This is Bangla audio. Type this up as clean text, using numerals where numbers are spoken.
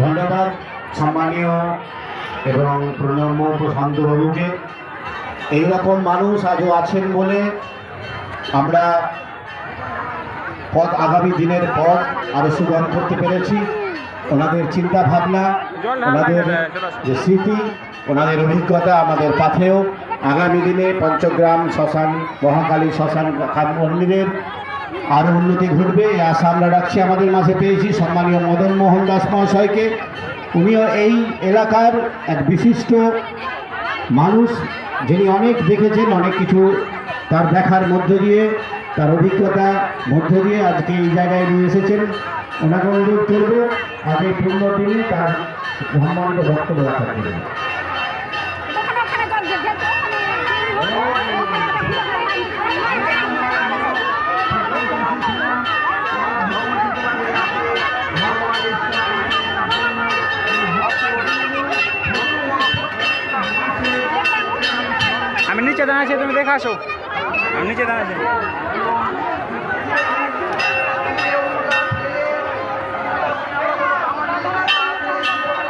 ধন্যবাদ সম্মানীয় এবং প্রণম্য প্রশান্তবাবুকে। এইরকম মানুষ আজও আছেন বলে আমরা পথ আগামী দিনের পথ আরও সুগম করতে পেরেছি। ওনাদের চিন্তা ভাবনা, ওনাদের যে স্মৃতি, ওনাদের অভিজ্ঞতা আমাদের পাথেও আগামী দিনে পঞ্চগ্রাম শ্মশান, মহাকালী শ্মশান মন্দিরের আরও উন্নতি ঘটবে এই আশা আমরা রাখছি। আমাদের মাঝে পেয়েছি সম্মানীয় মদন মোহন দাস মহাশয়কে। উনিও এই এলাকার এক বিশিষ্ট মানুষ, যিনি অনেক দেখেছেন, অনেক কিছু তার দেখার মধ্য দিয়ে, তার অভিজ্ঞতা মধ্য দিয়ে আজকে এই জায়গায় নিয়ে এসেছেন। ওনাকে অনুরোধ করব আগে পূর্ণ দিনে তার সম্মানিত বক্তব্য রাখার জন্য। আমি নিচে দাঁড়াচ্ছি, তুমি দেখে আসো। আমি নিচে দাঁড়াচ্ছি।